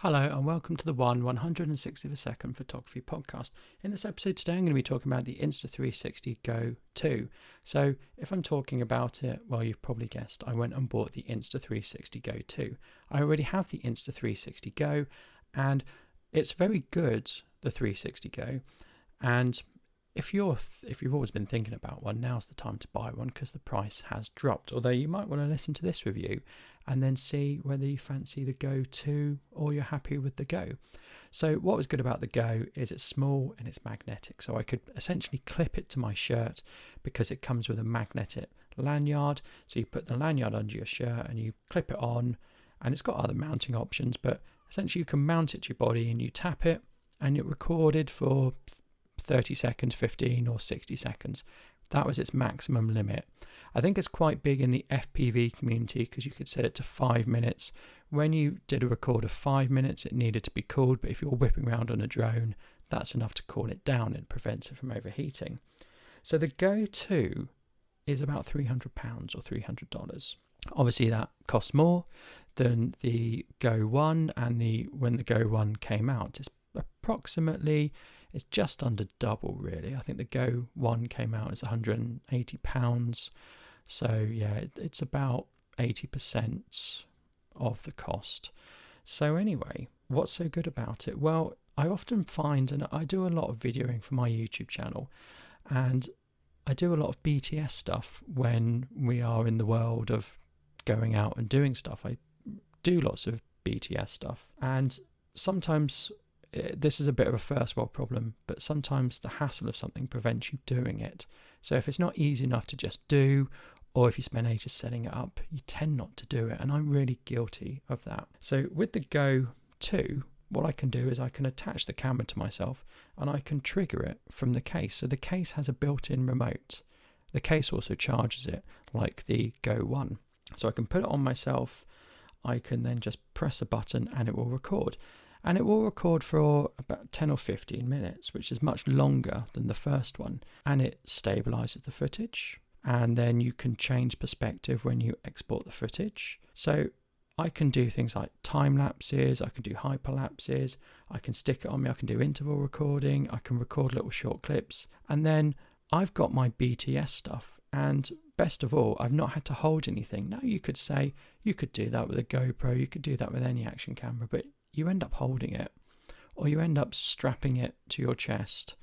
Hello and welcome to the 160th Photography Podcast. In this episode today I'm going to be talking about the Insta360 Go 2. So if I'm talking about it, well, you've probably guessed, I went and bought the Insta360 Go 2. I already have the Insta360 Go and it's very good, the 360 Go, and if you've always been thinking about one, now's the time to buy one because the price has dropped. Although you might want to listen to this review and then see whether you fancy the Go 2 or you're happy with the Go. So what was good about the Go is it's small and it's magnetic. So I could essentially clip it to my shirt because it comes with a magnetic lanyard. So you put the lanyard under your shirt and you clip it on, and it's got other mounting options, but essentially you can mount it to your body and you tap it and it recorded for 30 seconds, 15 or 60 seconds. That was its maximum limit. I think it's quite big in the FPV community because you could set it to 5 minutes. When you did a record of 5 minutes, it needed to be cooled, but if you're whipping around on a drone, that's enough to cool it down. It prevents it from overheating. So the Go 2 is about £300 or $300. Obviously that costs more than the Go 1, and when the Go 1 came out, it's just under double, really. I think the Go 1 came out as £180. So yeah, it's about 80% of the cost. So anyway, what's so good about it? Well, I often find, and I do a lot of videoing for my YouTube channel, and I do a lot of BTS stuff when we are in the world of going out and doing stuff. I do lots of BTS stuff, and sometimes this is a bit of a first world problem, but sometimes the hassle of something prevents you doing it. So if it's not easy enough to just do, or if you spend ages setting it up, you tend not to do it, and I'm really guilty of that. So with the Go 2, what I can do is I can attach the camera to myself and I can trigger it from the case. So the case has a built-in remote. The case also charges it like the Go 1. So I can put it on myself, I can then just press a button and it will record. And it will record for about 10 or 15 minutes, which is much longer than the first one. And it stabilizes the footage. And then you can change perspective when you export the footage. So I can do things like time lapses, I can do hyperlapses, I can stick it on me, I can do interval recording, I can record little short clips. And then I've got my BTS stuff. And best of all, I've not had to hold anything. Now you could say you could do that with a GoPro, you could do that with any action camera, but you end up holding it, or you end up strapping it to your chest.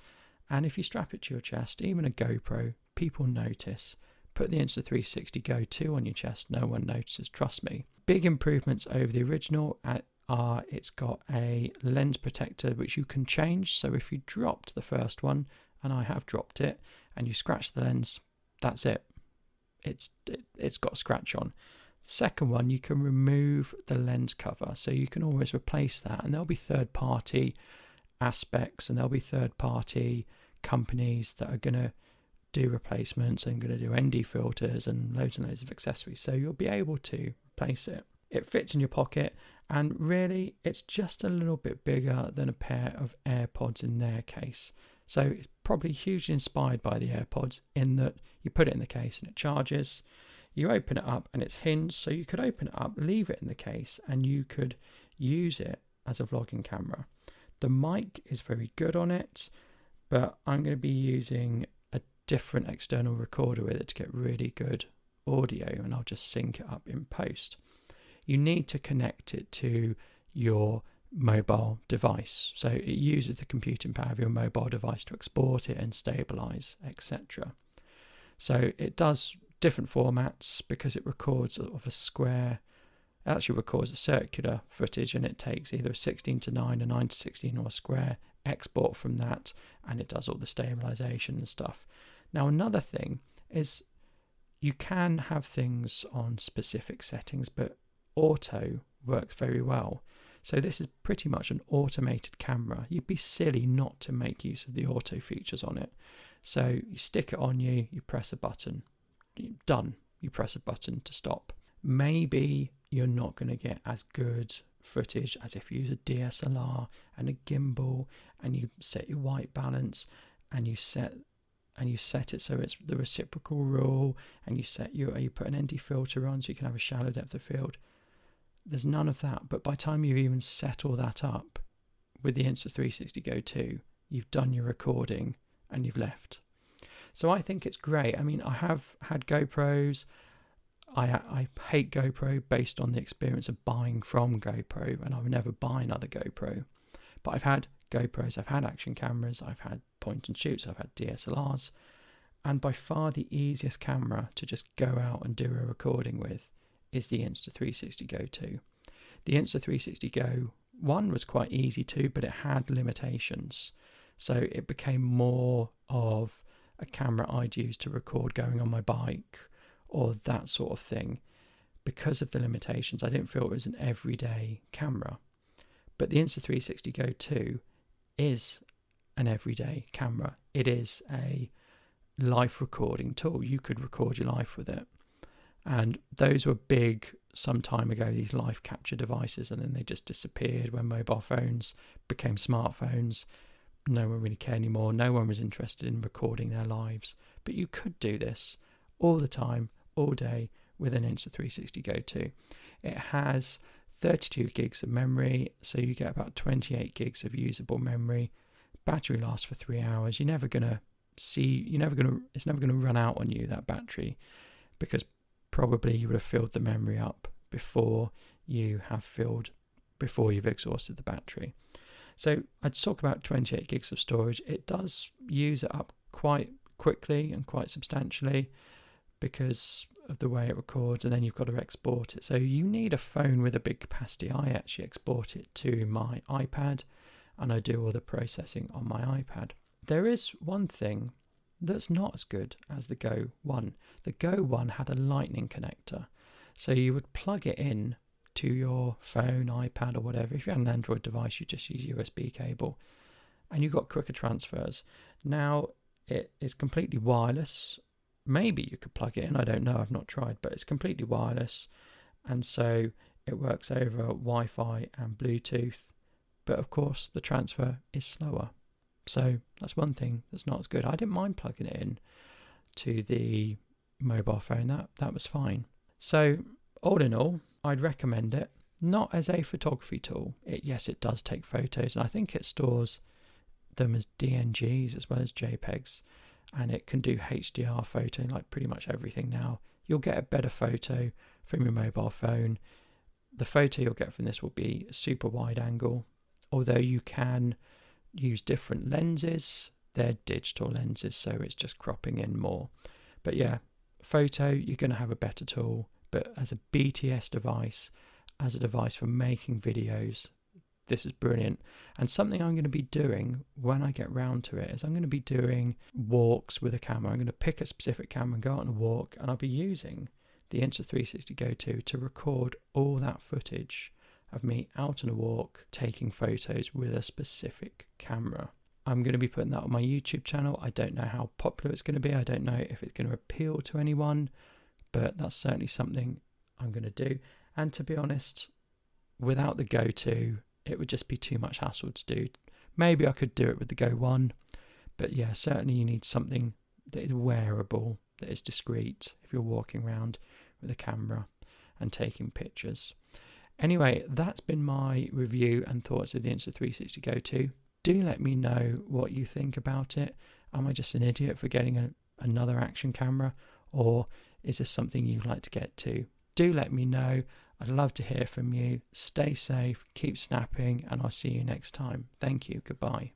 And if you strap it to your chest, even a GoPro, people notice. Put the Insta360 Go 2 on your chest, no one notices, trust me. Big improvements over the original are it's got a lens protector which you can change. So if you dropped the first one, and I have dropped it, and you scratch the lens, that's it. It's got a scratch on. Second one, you can remove the lens cover, so you can always replace that, and there'll be third-party aspects and there'll be third-party companies that are going to do replacements and going to do ND filters and loads of accessories, so you'll be able to replace it. It fits in your pocket, and really it's just a little bit bigger than a pair of AirPods in their case. So it's probably hugely inspired by the AirPods in that you put it in the case and it charges. You open it up and it's hinged, so you could open it up, leave it in the case, and you could use it as a vlogging camera. The mic is very good on it, but I'm going to be using a different external recorder with it to get really good audio, and I'll just sync it up in post. You need to connect it to your mobile device, so it uses the computing power of your mobile device to export it and stabilize, etc. So it does different formats because it records of a square. It actually records a circular footage, and it takes either a 16:9, a 9:16, or a square export from that, and it does all the stabilization and stuff. Now another thing is you can have things on specific settings, but auto works very well. So this is pretty much an automated camera. You'd be silly not to make use of the auto features on it. So you stick it on you, you press a button, done. You press a button to stop. Maybe you're not going to get as good footage as if you use a DSLR and a gimbal, and you set your white balance, and you set it so it's the reciprocal rule, and you put an ND filter on so you can have a shallow depth of field. There's none of that. But by the time you've even set all that up with the Insta360 Go 2, you've done your recording and you've left. So I think it's great. I mean, I have had GoPros. I hate GoPro based on the experience of buying from GoPro, and I would never buy another GoPro. But I've had GoPros, I've had action cameras, I've had point and shoots, I've had DSLRs, and by far the easiest camera to just go out and do a recording with is the Insta360 Go 2. The Insta360 Go 1 was quite easy too, but it had limitations. So it became more of a camera I'd use to record going on my bike or that sort of thing. Because of the limitations, I didn't feel it was an everyday camera. But the Insta360 Go 2 is an everyday camera. It is a life recording tool. You could record your life with it. And those were big some time ago, these life capture devices, and then they just disappeared when mobile phones became smartphones. No one really cared anymore. No one was interested in recording their lives. But you could do this all the time, all day, with an Insta360 Go 2. It has 32 gigs of memory, so you get about 28 gigs of usable memory. Battery lasts for 3 hours. It's never gonna run out on you, that battery, because probably you would have filled the memory up before you've exhausted the battery. So I'd talk about 28 gigs of storage. It does use it up quite quickly and quite substantially because of the way it records, and then you've got to export it. So you need a phone with a big capacity. I actually export it to my iPad, and I do all the processing on my iPad. There is one thing that's not as good as the Go 1. The Go 1 had a lightning connector, so you would plug it in to your phone, iPad or whatever. If you had an Android device, you just use USB cable and you got quicker transfers. Now it is completely wireless. Maybe you could plug it in, I don't know, I've not tried, but it's completely wireless, and so it works over Wi-Fi and Bluetooth, but of course the transfer is slower. So that's one thing that's not as good. I didn't mind plugging it in to the mobile phone, that was fine. So all in all, I'd recommend it, not as a photography tool. Yes, it does take photos, and I think it stores them as DNGs as well as JPEGs, and it can do HDR photo, like pretty much everything now. You'll get a better photo from your mobile phone. The photo you'll get from this will be super wide angle, although you can use different lenses. They're digital lenses, so it's just cropping in more. But yeah, photo, you're going to have a better tool, but as a BTS device, as a device for making videos, this is brilliant. And something I'm going to be doing when I get round to it is I'm going to be doing walks with a camera. I'm going to pick a specific camera and go out on a walk, and I'll be using the Insta360 Go 2 to record all that footage of me out on a walk taking photos with a specific camera. I'm going to be putting that on my YouTube channel. I don't know how popular it's going to be. I don't know if it's going to appeal to anyone, but that's certainly something I'm going to do. And to be honest, without the Go 2, it would just be too much hassle to do. Maybe I could do it with the Go 1, but yeah, certainly you need something that is wearable, that is discreet if you're walking around with a camera and taking pictures. Anyway, that's been my review and thoughts of the Insta360 Go 2. Do let me know what you think about it. Am I just an idiot for getting another action camera, or is this something you'd like to get to? Do let me know. I'd love to hear from you. Stay safe, keep snapping, and I'll see you next time. Thank you. Goodbye.